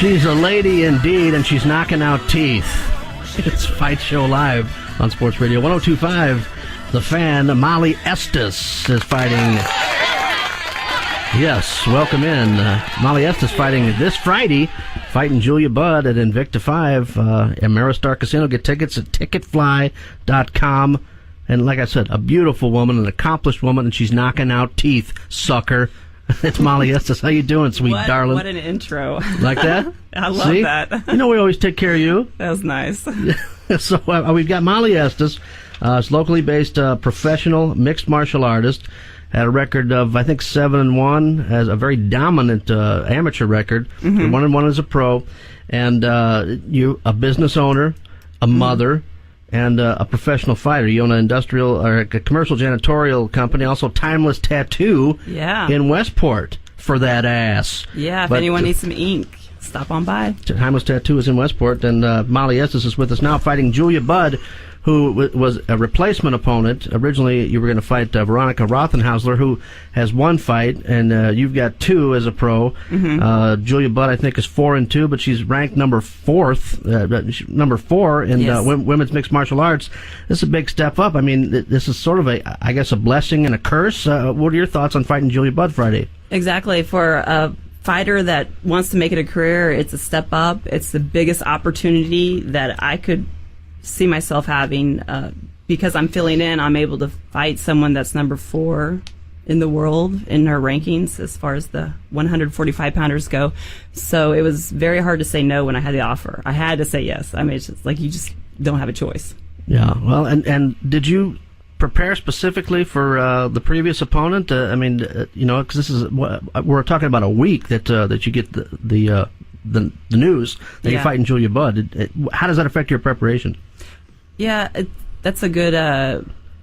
She's a lady indeed, and she's knocking out teeth. It's Fight Show Live on Sports Radio 102.5. The Fan, Mollie Estes, is fighting. Yes, welcome in. Mollie Estes fighting this Friday, fighting Julia Budd at Invicta 5 at Ameristar Casino. Get tickets at ticketfly.com. And like I said, a beautiful woman, an accomplished woman, and she's knocking out teeth, sucker. It's Mollie Estes. How you doing, sweet darling? What an intro. Like that? I love that. You know we always take care of you. That was nice. So we've got Mollie Estes. It's locally based professional mixed martial artist. Had a record of, I think, 7-1. Has a very dominant amateur record. 1-1 as a pro. And you a business owner, a mother, and a professional fighter. You own an industrial or a commercial janitorial company, also Timeless Tattoo in Westport for that ass. Yeah, if anyone needs some ink, stop on by. Timeless Tattoo is in Westport, and Mollie Estes is with us now fighting Julia Budd, who was a replacement opponent. Originally, you were going to fight Veronica Rothenhausler, who has one fight, and you've got two as a pro. Julia Budd, I think, is 4-2, but she's ranked number 4 in women's mixed martial arts. This is a big step up. I mean, this is sort of I guess, a blessing and a curse. What are your thoughts on fighting Julia Budd Friday? Exactly. For a fighter that wants to make it a career, it's a step up. It's the biggest opportunity that I could see myself having, because I'm filling in. I'm able to fight someone that's number 4 in the world in her rankings as far as the 145 pounders go. So it was very hard to say no when I had the offer. I had to say yes. I mean, it's just like you just don't have a choice. Yeah. Well, and did you prepare specifically for the previous opponent? I mean, because this is we're talking about a week that you get the news that you're fighting Julia Budd. How does that affect your preparation? Yeah, that's a good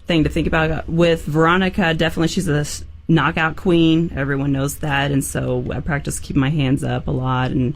thing to think about. With Veronica, definitely she's a knockout queen. Everyone knows that, and so I practiced keeping my hands up a lot and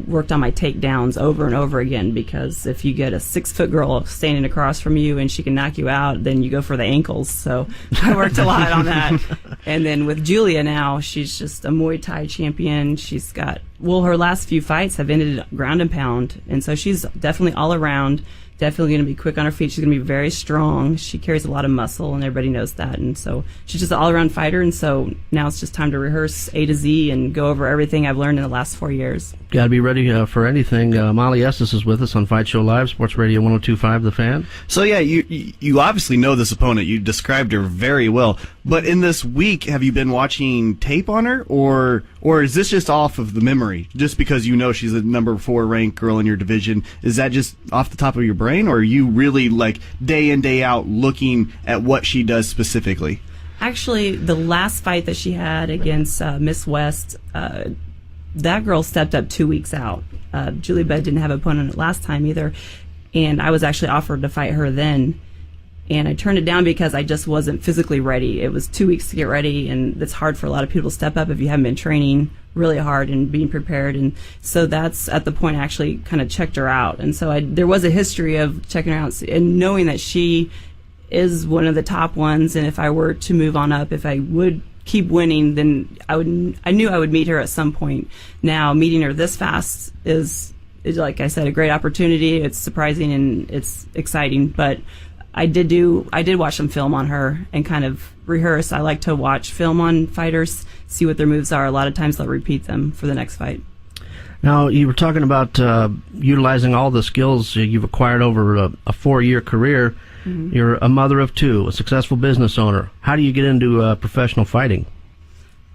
worked on my takedowns over and over again, because if you get a 6-foot girl standing across from you and she can knock you out, then you go for the ankles. So I worked a lot on that. And then with Julia now, she's just a Muay Thai champion. She's got, her last few fights have ended ground and pound, and so she's definitely all around. Definitely going to be quick on her feet. She's going to be very strong. She carries a lot of muscle, and everybody knows that. And so she's just an all-around fighter, and so now it's just time to rehearse A to Z and go over everything I've learned in the last 4 years. Got to be ready for anything. Mollie Estes is with us on Fight Show Live, Sports Radio 102.5, The Fan. So, yeah, you obviously know this opponent. You described her very well. But in this week, have you been watching tape on her, or is this just off of the memory? Just because you know she's a number 4 ranked girl in your division, is that just off the top of your brain, or are you really, like, day in, day out looking at what she does specifically? Actually, the last fight that she had against Miss West, that girl stepped up 2 weeks out. Julia Budd didn't have an opponent last time either, and I was actually offered to fight her then. And I turned it down because I just wasn't physically ready. It was 2 weeks to get ready, and it's hard for a lot of people to step up if you haven't been training really hard and being prepared. And so that's at the point I actually kind of checked her out. And so there was a history of checking her out and knowing that she is one of the top ones. And if I were to move on up, if I would keep winning, then I knew I would meet her at some point. Now, meeting her this fast is, like I said, a great opportunity. It's surprising and it's exciting, but I did watch some film on her and kind of rehearse. I like to watch film on fighters, see what their moves are. A lot of times they'll repeat them for the next fight. Now, you were talking about utilizing all the skills you've acquired over a 4-year career. You're a mother of 2, a successful business owner. How do you get into professional fighting?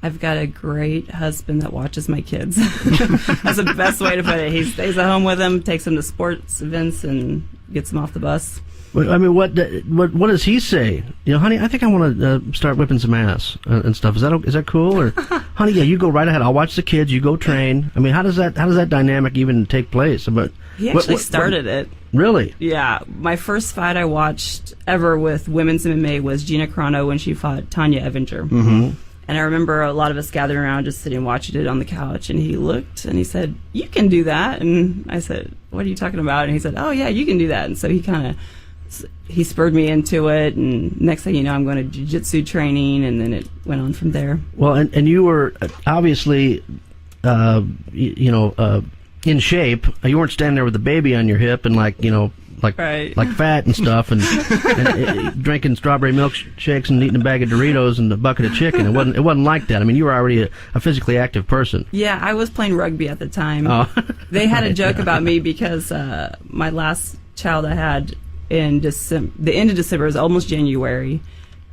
I've got a great husband that watches my kids. That's the best way to put it. He stays at home with them, takes them to sports events, and gets them off the bus. I mean, what does he say? Honey, I think I want to start whipping some ass and stuff. Is that cool? Or, honey, yeah, you go right ahead. I'll watch the kids. You go train. I mean, how does that dynamic even take place? But he actually started it. Really? Yeah. My first fight I watched ever with women's MMA was Gina Carano when she fought Tanya Evinger. And I remember a lot of us gathering around just sitting watching it on the couch, and he looked and he said, "You can do that." And I said, "What are you talking about?" And he said, "Oh yeah, you can do that." And so he spurred me into it, and next thing you know, I'm going to jiu-jitsu training, and then it went on from there. Well, and you were obviously in shape. You weren't standing there with a baby on your hip and like Right. like fat and stuff, and drinking strawberry milkshakes and eating a bag of Doritos and a bucket of chicken. It wasn't like that. I mean, you were already a physically active person. Yeah, I was playing rugby at the time. Oh. They had a joke about me because my last child I had in December, the end of December, was almost January.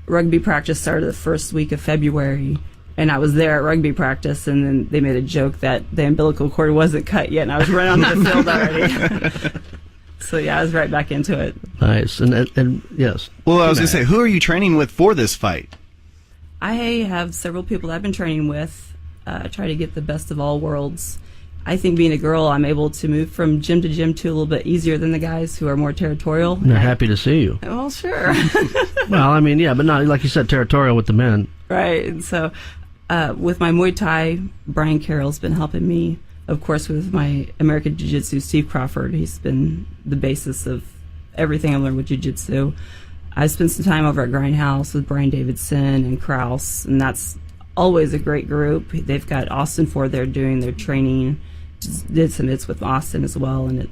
Rugby practice started the first week of February, and I was there at rugby practice, and then they made a joke that the umbilical cord wasn't cut yet, and I was running onto the field already. So yeah, I was right back into it. Nice, and yes. Well, I was going to say, who are you training with for this fight? I have several people that I've been training with, try to get the best of all worlds. I think being a girl, I'm able to move from gym to gym to a little bit easier than the guys who are more territorial. They're happy to see you. Well, sure. Well, I mean, yeah, but not, like you said, territorial with the men. Right. And so with my Muay Thai, Brian Carroll's been helping me. Of course, with my American Jiu-Jitsu, Steve Crawford, he's been the basis of everything I learned with Jiu-Jitsu. I spent some time over at Grindhouse with Brian Davidson and Kraus, and that's always a great group. They've got Austin Ford there doing their training. Just did some hits with Austin as well, and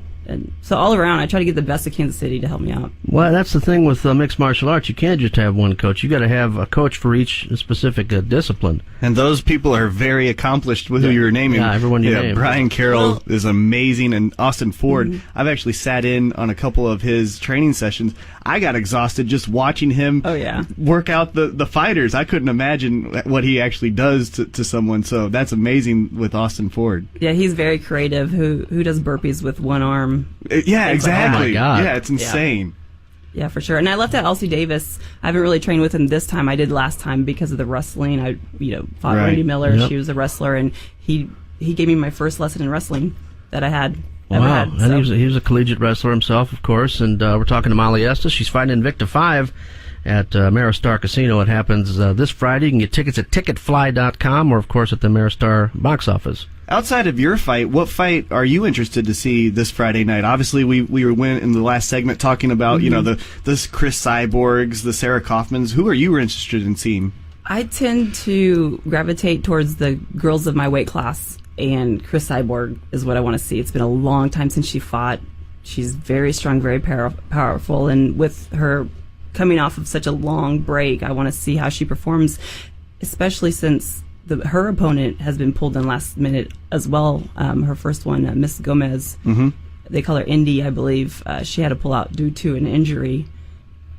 so all around, I try to get the best of Kansas City to help me out. Well, that's the thing with mixed martial arts. You can't just have one coach. You got to have a coach for each specific discipline. And those people are very accomplished with who you're naming. Yeah, everyone you name. Brian Carroll is amazing, and Austin Ford. I've actually sat in on a couple of his training sessions. I got exhausted just watching him work out the fighters. I couldn't imagine what he actually does to someone. So that's amazing with Austin Ford. Yeah, he's very creative. Who does burpees with one arm? Yeah, exactly. Oh my God. Yeah, it's insane. Yeah, for sure. And I left out Elsie Davis. I haven't really trained with him this time. I did last time because of the wrestling. I fought Randy Miller. Yep. She was a wrestler, and he gave me my first lesson in wrestling that I had. Ever Wow, had, and he was a collegiate wrestler himself, of course. And we're talking to Mollie Estes. She's fighting Invicta 5 at Ameristar Casino. It happens this Friday. You can get tickets at ticketfly.com or, of course, at the Ameristar box office. Outside of your fight, what fight are you interested to see this Friday night? Obviously, we went in the last segment talking about the Chris Cyborgs, the Sarah Kaufmans. Who are you interested in seeing? I tend to gravitate towards the girls of my weight class, and Chris Cyborg is what I want to see. It's been a long time since she fought. She's very strong, very powerful, and with her coming off of such a long break, I want to see how she performs, especially since her opponent has been pulled in last minute as well. Her first one, Miss Gomez, they call her Indy, I believe. She had to pull out due to an injury.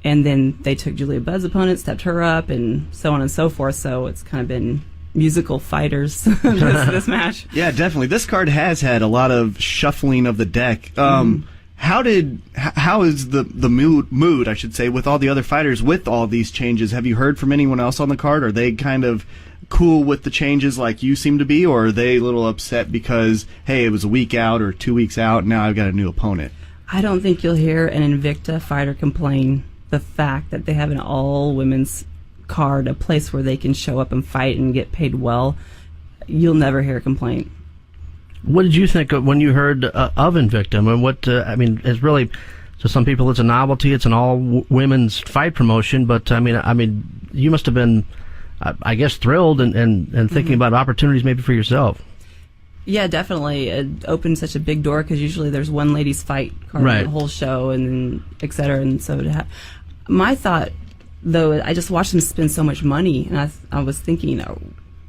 And then they took Julia Budd's opponent, stepped her up, and so on and so forth. So it's kind of been musical fighters, this match. Yeah, definitely. This card has had a lot of shuffling of the deck. How is the mood, I should say, with all the other fighters with all these changes? Have you heard from anyone else on the card? Are they kind of cool with the changes like you seem to be, or are they a little upset because, hey, it was a week out or 2 weeks out, and now I've got a new opponent? I don't think you'll hear an Invicta fighter complain the fact that they have an all-women's card, a place where they can show up and fight and get paid well. You'll never hear a complaint. What did you think when you heard of Invicta? I mean, it's really, to some people it's a novelty. It's an all-women's fight promotion, but I mean, you must have been, I guess, thrilled and thinking about opportunities maybe for yourself. Yeah, definitely. It opened such a big door because usually there's one ladies' fight card in the whole show, and then et cetera. And so my thought, though, I just watched them spend so much money, and I was thinking,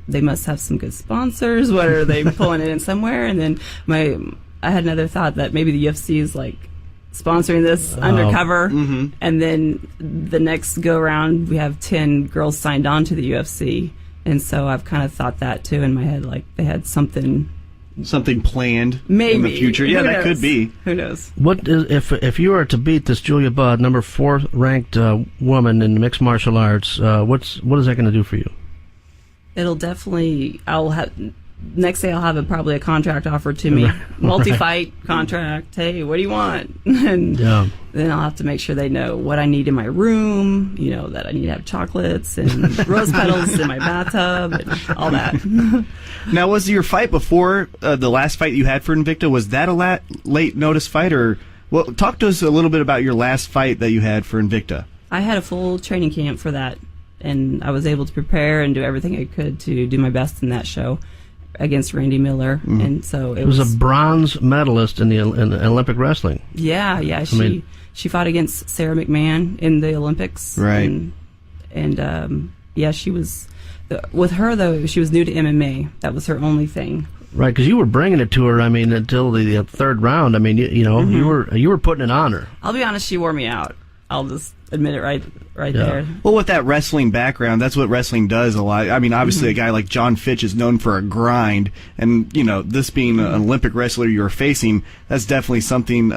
they must have some good sponsors. What are they pulling it in somewhere? And then I had another thought that maybe the UFC is like sponsoring this undercover, and then the next go around we have 10 girls signed on to the UFC, and so I've kind of thought that too in my head, like they had something planned maybe in the future. Yeah, that could be. Who knows? What is, if you were to beat this Julia Budd, number 4 ranked woman in mixed martial arts, what is that going to do for you? It'll definitely. Next day I'll have probably a contract offered to me, multi-fight contract. Hey, what do you want? And then I'll have to make sure they know what I need in my room. That I need to have chocolates and rose petals in my bathtub and all that. Now, was your fight before the last fight you had for Invicta? Was that a late notice fight, or talk to us a little bit about your last fight that you had for Invicta? I had a full training camp for that, and I was able to prepare and do everything I could to do my best in that show. against Randy Miller, and so it was a bronze medalist in the Olympic wrestling. Yeah. She fought against Sarah McMahon in the Olympics, right? And she was with her though. She was new to MMA. That was her only thing. Right, because you were bringing it to her. I mean, until the third round. I mean, you were putting it on her. I'll be honest, she wore me out. I'll just admit it right there. Well, with that wrestling background, that's what wrestling does a lot. I mean, obviously, a guy like John Fitch is known for a grind, and this being an Olympic wrestler you were facing, that's definitely something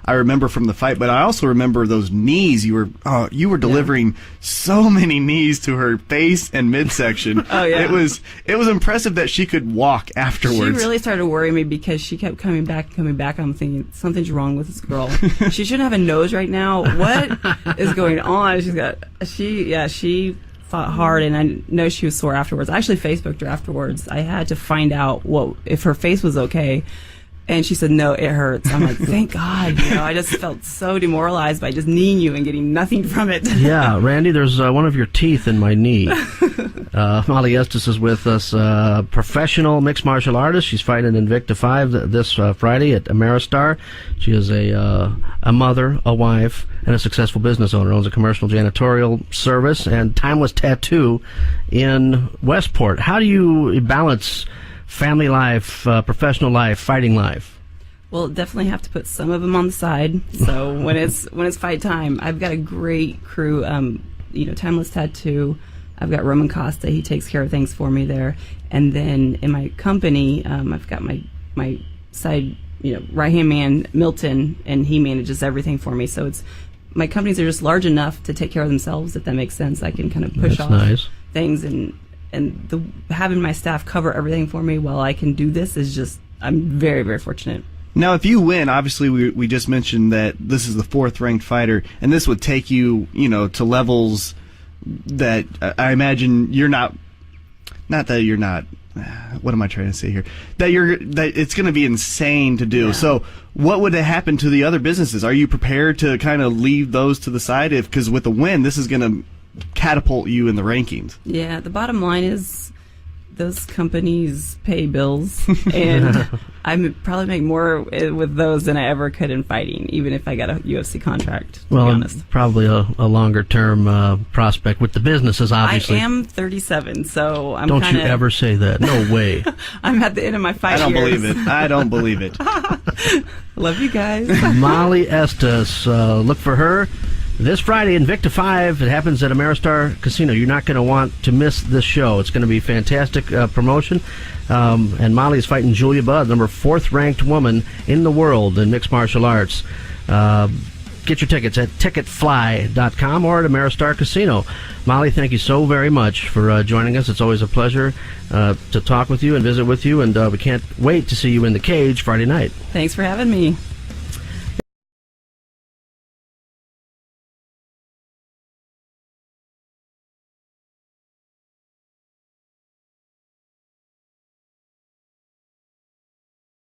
I remember from the fight. But I also remember those knees. You were delivering so many knees to her face and midsection. Oh yeah, it was impressive that she could walk afterwards. She really started worrying me because she kept coming back. I'm thinking something's wrong with this girl. She shouldn't have a nose right now. What is going on? She fought hard, and I know she was sore afterwards. I actually Facebooked her afterwards. I had to find out if her face was okay. And she said, no, it hurts. I'm like, thank God. I just felt so demoralized by just kneeing you and getting nothing from it. Yeah, Randy, there's one of your teeth in my knee. Mollie Estes is with us, professional mixed martial artist. She's fighting in Invicta 5 this Friday at Ameristar. She is a mother, a wife, and a successful business owner. Owns a commercial janitorial service and Timeless Tattoo in Westport. How do you balance family life, professional life, fighting life? Well, definitely have to put some of them on the side. So when it's fight time, I've got a great crew. Timeless Tattoo. I've got Roman Costa. He takes care of things for me there. And then in my company, I've got my side, right hand man Milton, and he manages everything for me. So my companies are just large enough to take care of themselves. If that makes sense, I can kind of push off things and having my staff cover everything for me while I can do this is just, I'm very, very fortunate. Now, if you win, obviously we just mentioned that this is the 4th ranked fighter, and this would take you, to levels that I imagine you're not that you're not, what am I trying to say here? That it's going to be insane to do. Yeah. So what would happen to the other businesses? Are you prepared to kind of leave those to the side? Because with the win, this is going to catapult you in the rankings. Yeah, the bottom line is those companies pay bills, and I probably make more with those than I ever could in fighting, even if I got a UFC contract, to be honest. Probably a longer-term prospect with the businesses, obviously. I am 37, so I'm Don't you ever say that. No way. I'm at the end of my fight years. I don't believe it. Love you guys. Mollie Estes. Look for her this Friday, Invicta 5. It happens at Ameristar Casino. You're not going to want to miss this show. It's going to be fantastic promotion. And Mollie is fighting Julia Budd, number 4th ranked woman in the world in mixed martial arts. Get your tickets at ticketfly.com or at Ameristar Casino. Mollie, thank you so very much for joining us. It's always a pleasure to talk with you and visit with you, and we can't wait to see you in the cage Friday night. Thanks for having me.